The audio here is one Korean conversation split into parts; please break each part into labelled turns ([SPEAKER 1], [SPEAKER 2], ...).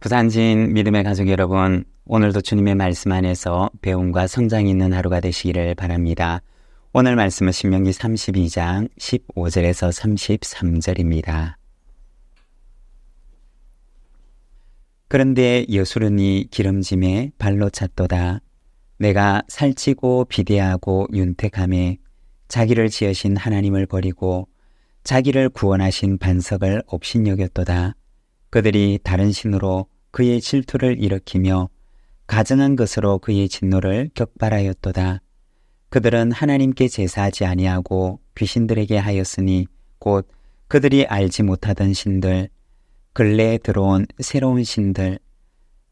[SPEAKER 1] 부산진 믿음의 가족 여러분, 오늘도 주님의 말씀 안에서 배움과 성장이 있는 하루가 되시기를 바랍니다. 오늘 말씀은 신명기 32장 15절에서 33절입니다. 그런데 여수론이 기름짐에 발로 찼도다. 내가 살찌고 비대하고 윤택함에 자기를 지으신 하나님을 버리고 자기를 구원하신 반석을 업신여겼도다. 그들이 다른 신으로 그의 질투를 일으키며 가증한 것으로 그의 진노를 격발하였도다. 그들은 하나님께 제사하지 아니하고 귀신들에게 하였으니 곧 그들이 알지 못하던 신들, 근래에 들어온 새로운 신들,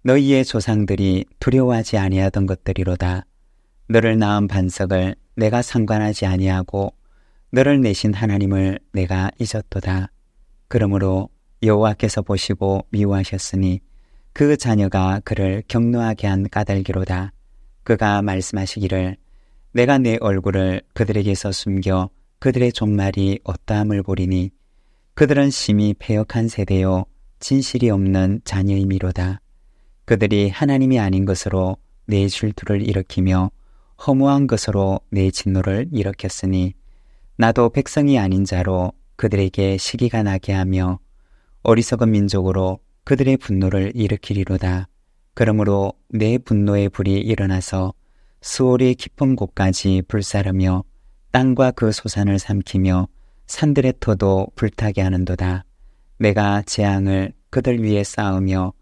[SPEAKER 1] 너희의 조상들이 두려워하지 아니하던 것들이로다. 너를 낳은 반석을 내가 상관하지 아니하고 너를 내신 하나님을 내가 잊었도다. 그러므로 여호와께서 보시고 미워하셨으니 그 자녀가 그를 격노하게 한 까닭이로다. 그가 말씀하시기를 내가 내 얼굴을 그들에게서 숨겨 그들의 종말이 어떠함을 보리니 그들은 심히 패역한 세대요 진실이 없는 자녀이미로다. 그들이 하나님이 아닌 것으로 내 질투를 일으키며 허무한 것으로 내 진노를 일으켰으니 나도 백성이 아닌 자로 그들에게 시기가 나게 하며 어리석은 민족으로 그들의 분노를 일으키리로다. 그러므로 내 분노의 불이 일어나서 수월의 깊은 곳까지 불사르며 땅과 그 소산을 삼키며 산들의 터도 불타게 하는도다. 내가 재앙을 그들 위에 쌓으며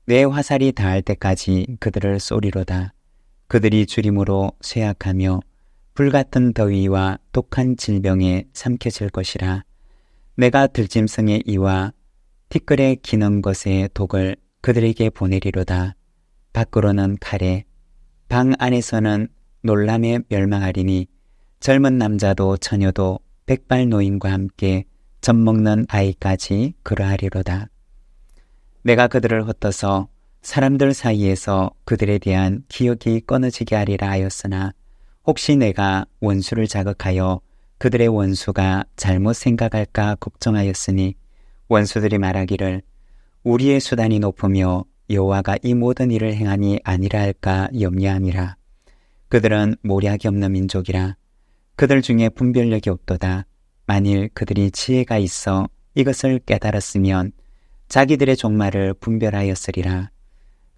[SPEAKER 1] 내 화살이 닿을 때까지 그들을 쏘리로다. 그들이 주림으로 쇠약하며 불같은 더위와 독한 질병에 삼켜질 것이라. 내가 들짐승의 이와 티끌에 기는 것의 독을 그들에게 보내리로다. 밖으로는 칼에, 방 안에서는 놀람에 멸망하리니 젊은 남자도 처녀도 백발 노인과 함께 젖먹는 아이까지 그러하리로다. 내가 그들을 흩어서 사람들 사이에서 그들에 대한 기억이 끊어지게 하리라 하였으나 혹시 내가 원수를 자극하여 그들의 원수가 잘못 생각할까 걱정하였으니 원수들이 말하기를 우리의 수단이 높으며 여호와가 이 모든 일을 행하니 아니라 할까 염려함이라. 그들은 모략이 없는 민족이라. 그들 중에 분별력이 없도다. 만일 그들이 지혜가 있어 이것을 깨달았으면 자기들의 종말을 분별하였으리라.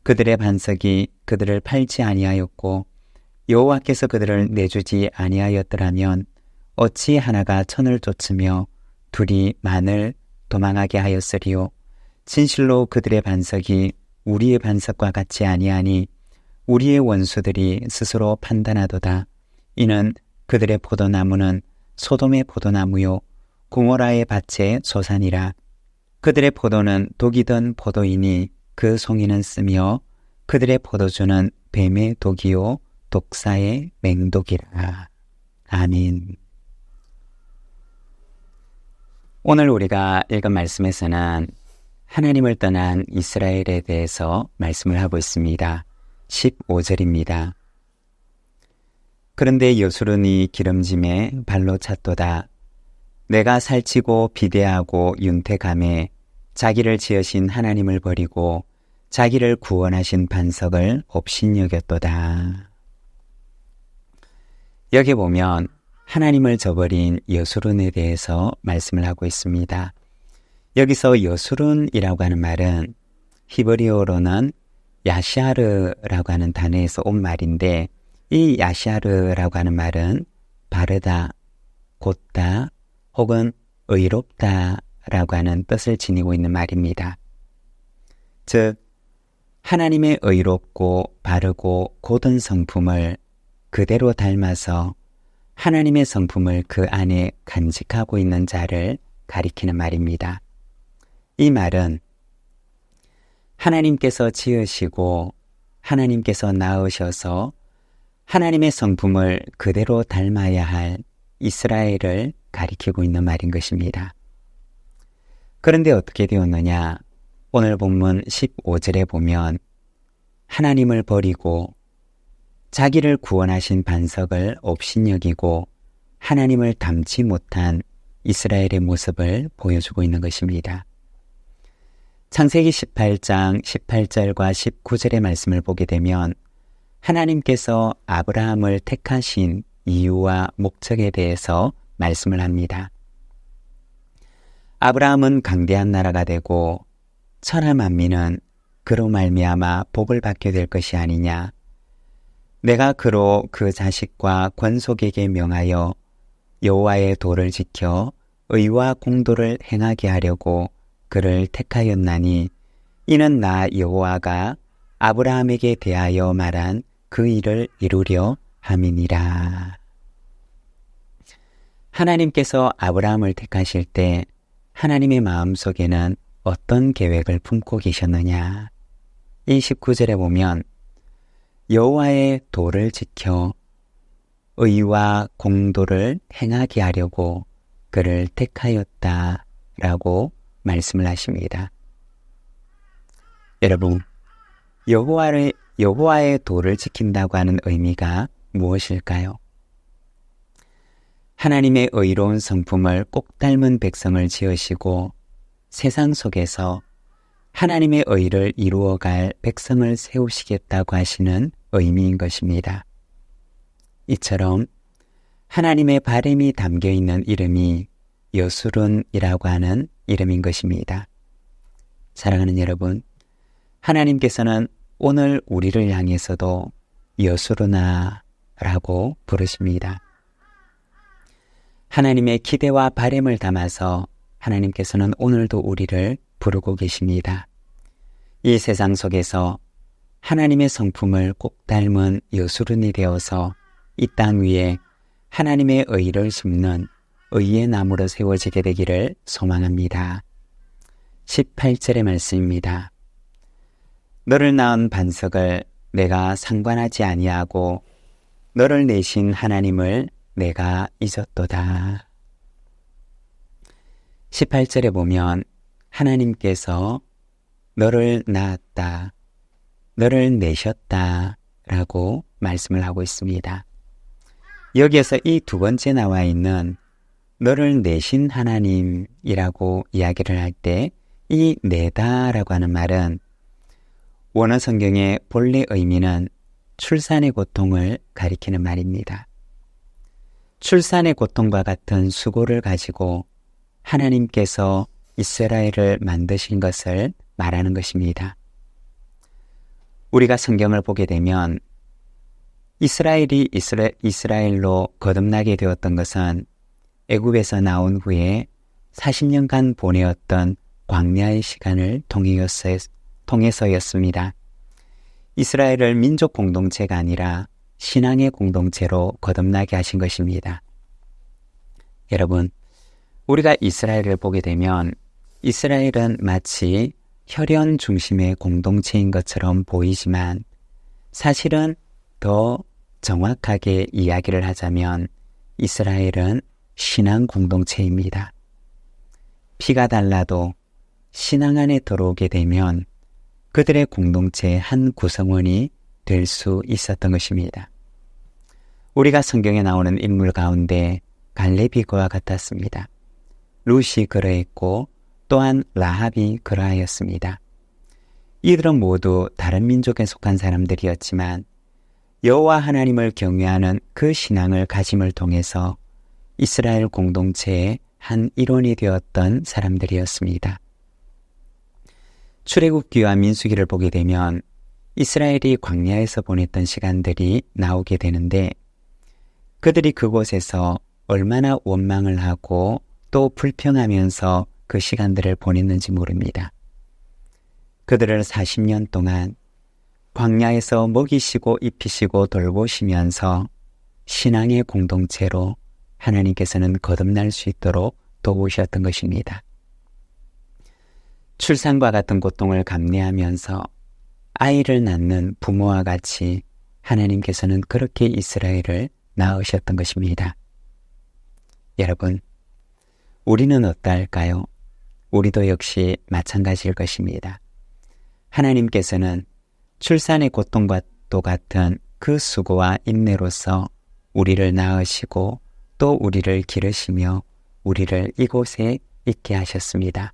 [SPEAKER 1] 그들의 반석이 그들을 팔지 아니하였고 여호와께서 그들을 내주지 아니하였더라면 어찌 하나가 천을 쫓으며 둘이 만을 도망하게 하였으리요. 진실로 그들의 반석이 우리의 반석과 같지 아니하니 우리의 원수들이 스스로 판단하도다. 이는 그들의 포도나무는 소돔의 포도나무요 고모라의 밭의 소산이라. 그들의 포도는 독이 든 포도이니 그 송이는 쓰며 그들의 포도주는 뱀의 독이요 독사의 맹독이라. 아멘. 오늘 우리가 읽은 말씀에서는 하나님을 떠난 이스라엘에 대해서 말씀을 하고 있습니다. 15절입니다. 그런데 여수론이 기름짐에 발로 찼도다. 내가 살찌고 비대하고 윤택함에 자기를 지으신 하나님을 버리고 자기를 구원하신 반석을 업신여겼도다. 여기 보면 하나님을 저버린 여수론에 대해서 말씀을 하고 있습니다. 여기서 여수론이라고 하는 말은 히브리어로는 야시아르라고 하는 단어에서 온 말인데 이 야시아르라고 하는 말은 바르다, 곧다 혹은 의롭다라고 하는 뜻을 지니고 있는 말입니다. 즉 하나님의 의롭고 바르고 곧은 성품을 그대로 닮아서 하나님의 성품을 그 안에 간직하고 있는 자를 가리키는 말입니다. 이 말은 하나님께서 지으시고 하나님께서 낳으셔서 하나님의 성품을 그대로 닮아야 할 이스라엘을 가리키고 있는 말인 것입니다. 그런데 어떻게 되었느냐? 오늘 본문 15절에 보면 하나님을 버리고 자기를 구원하신 반석을 업신여기고 하나님을 닮지 못한 이스라엘의 모습을 보여주고 있는 것입니다. 창세기 18장 18절과 19절의 말씀을 보게 되면 하나님께서 아브라함을 택하신 이유와 목적에 대해서 말씀을 합니다. 아브라함은 강대한 나라가 되고 천하 만민은 그로 말미암아 복을 받게 될 것이 아니냐. 내가 그로 그 자식과 권속에게 명하여 여호와의 도를 지켜 의와 공도를 행하게 하려고 그를 택하였나니 이는 나 여호와가 아브라함에게 대하여 말한 그 일을 이루려 함이니라. 하나님께서 아브라함을 택하실 때 하나님의 마음속에는 어떤 계획을 품고 계셨느냐. 이 19절에 보면 여호와의 도를 지켜 의와 공도를 행하게 하려고 그를 택하였다라고 말씀을 하십니다. 여러분, 여호와의 도를 지킨다고 하는 의미가 무엇일까요? 하나님의 의로운 성품을 꼭 닮은 백성을 지으시고 세상 속에서 하나님의 의를 이루어갈 백성을 세우시겠다고 하시는 의미인 것입니다. 이처럼 하나님의 바람이 담겨있는 이름이 여수룬이라고 하는 이름인 것입니다. 사랑하는 여러분, 하나님께서는 오늘 우리를 향해서도 여수르나라고 부르십니다. 하나님의 기대와 바람을 담아서 하나님께서는 오늘도 우리를 부르고 계십니다. 이 세상 속에서 하나님의 성품을 꼭 닮은 여수른이 되어서 이 땅 위에 하나님의 의를 심는 의의 나무로 세워지게 되기를 소망합니다. 18절의 말씀입니다. 너를 낳은 반석을 내가 상관하지 아니하고 너를 내신 하나님을 내가 잊었도다. 18절에 보면 하나님께서 너를 낳았다, 너를 내셨다 라고 말씀을 하고 있습니다. 여기에서 이 두 번째 나와 있는 너를 내신 하나님이라고 이야기를 할 때 이 내다라고 하는 말은 원어 성경의 본래 의미는 출산의 고통을 가리키는 말입니다. 출산의 고통과 같은 수고를 가지고 하나님께서 이스라엘을 만드신 것을 말하는 것입니다. 우리가 성경을 보게 되면 이스라엘이 이스라엘로 거듭나게 되었던 것은 애굽에서 나온 후에 40년간 보내었던 광야의 시간을 통해서였습니다. 이스라엘을 민족 공동체가 아니라 신앙의 공동체로 거듭나게 하신 것입니다. 여러분, 우리가 이스라엘을 보게 되면 이스라엘은 마치 혈연 중심의 공동체인 것처럼 보이지만 사실은 더 정확하게 이야기를 하자면 이스라엘은 신앙 공동체입니다. 피가 달라도 신앙 안에 들어오게 되면 그들의 공동체의 한 구성원이 될 수 있었던 것입니다. 우리가 성경에 나오는 인물 가운데 갈렙이 그와 같았습니다. 룻이 그러했고 또한 라합이 그러하였습니다. 이들은 모두 다른 민족에 속한 사람들이었지만 여호와 하나님을 경외하는 그 신앙을 가짐을 통해서 이스라엘 공동체의 한 일원이 되었던 사람들이었습니다. 출애굽기와 민수기를 보게 되면 이스라엘이 광야에서 보냈던 시간들이 나오게 되는데 그들이 그곳에서 얼마나 원망을 하고 또 불평하면서 그 시간들을 보냈는지 모릅니다. 그들을 40년 동안 광야에서 먹이시고 입히시고 돌보시면서 신앙의 공동체로 하나님께서는 거듭날 수 있도록 도우셨던 것입니다. 출산과 같은 고통을 감내하면서 아이를 낳는 부모와 같이 하나님께서는 그렇게 이스라엘을 낳으셨던 것입니다. 여러분, 우리는 어떠할까요? 우리도 역시 마찬가지일 것입니다. 하나님께서는 출산의 고통과 또 같은 그 수고와 인내로서 우리를 낳으시고 또 우리를 기르시며 우리를 이곳에 있게 하셨습니다.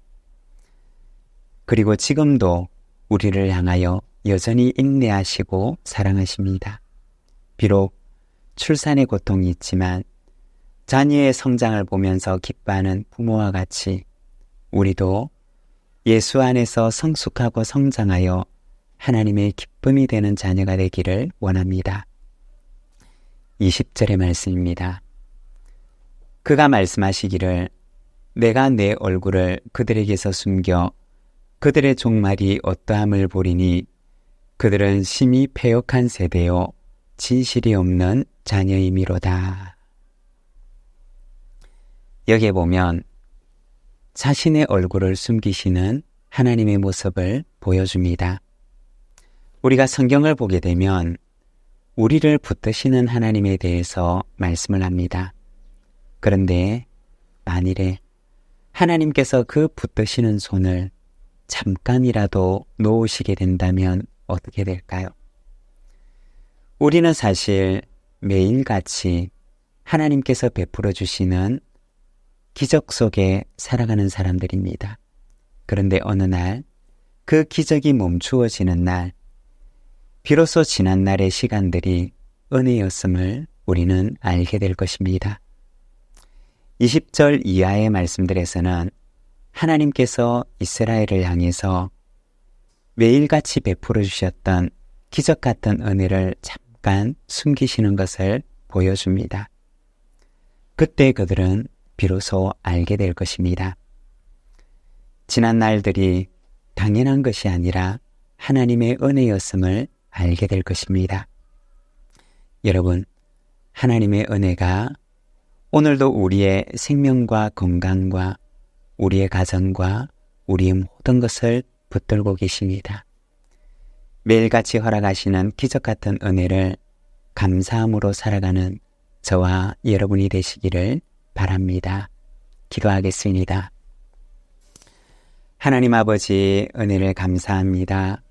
[SPEAKER 1] 그리고 지금도 우리를 향하여 여전히 인내하시고 사랑하십니다. 비록 출산의 고통이 있지만 자녀의 성장을 보면서 기뻐하는 부모와 같이 우리도 예수 안에서 성숙하고 성장하여 하나님의 기쁨이 되는 자녀가 되기를 원합니다. 20절의 말씀입니다. 그가 말씀하시기를 내가 내 얼굴을 그들에게서 숨겨 그들의 종말이 어떠함을 보리니 그들은 심히 패역한 세대요 진실이 없는 자녀이미로다. 여기에 보면 자신의 얼굴을 숨기시는 하나님의 모습을 보여줍니다. 우리가 성경을 보게 되면 우리를 붙드시는 하나님에 대해서 말씀을 합니다. 그런데 만일에 하나님께서 그 붙드시는 손을 잠깐이라도 놓으시게 된다면 어떻게 될까요? 우리는 사실 매일같이 하나님께서 베풀어 주시는 기적 속에 살아가는 사람들입니다. 그런데 어느 날 그 기적이 멈추어지는 날, 비로소 지난 날의 시간들이 은혜였음을 우리는 알게 될 것입니다. 20절 이하의 말씀들에서는 하나님께서 이스라엘을 향해서 매일같이 베풀어 주셨던 기적 같은 은혜를 잠깐 숨기시는 것을 보여줍니다. 그때 그들은 비로소 알게 될 것입니다. 지난 날들이 당연한 것이 아니라 하나님의 은혜였음을 알게 될 것입니다. 여러분, 하나님의 은혜가 오늘도 우리의 생명과 건강과 우리의 가정과 우리의 모든 것을 붙들고 계십니다. 매일같이 허락하시는 기적 같은 은혜를 감사함으로 살아가는 저와 여러분이 되시기를 바랍니다. 기도하겠습니다. 하나님 아버지, 은혜를 감사합니다.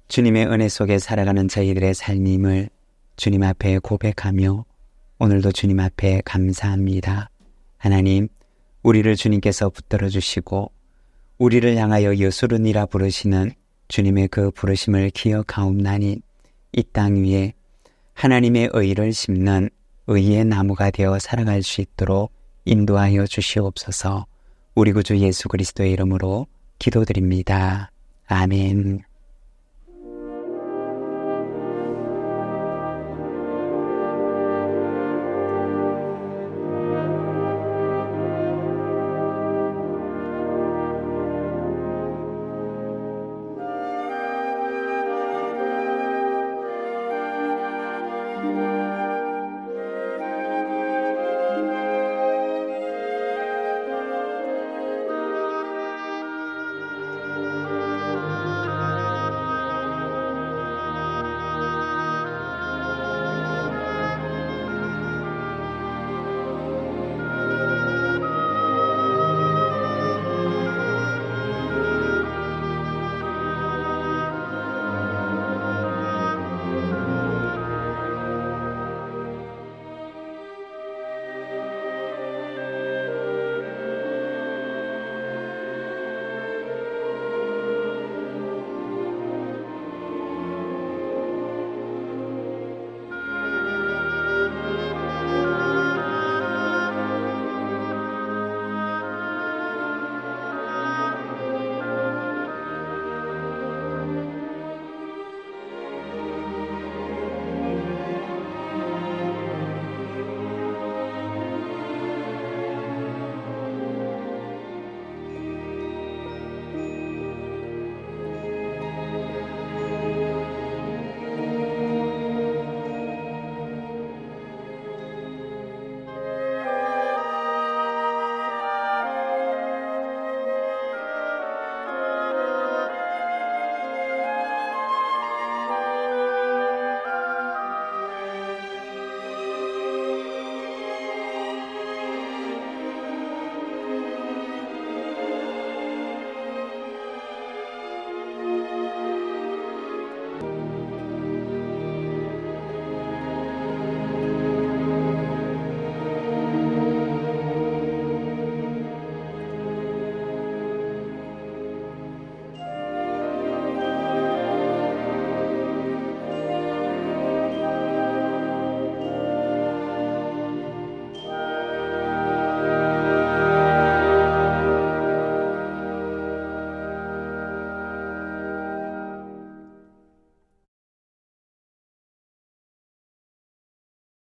[SPEAKER 1] 주님의 은혜 속에 살아가는 저희들의 삶임을 주님 앞에 고백하며 오늘도 주님 앞에 감사합니다. 하나님, 우리를 주님께서 붙들어 주시고 우리를 향하여 여수르니라 부르시는 주님의 그 부르심을 기억하옵나니 이 땅 위에 하나님의 의를 심는 의의 나무가 되어 살아갈 수 있도록 인도하여 주시옵소서. 우리 구주 예수 그리스도의 이름으로 기도드립니다. 아멘.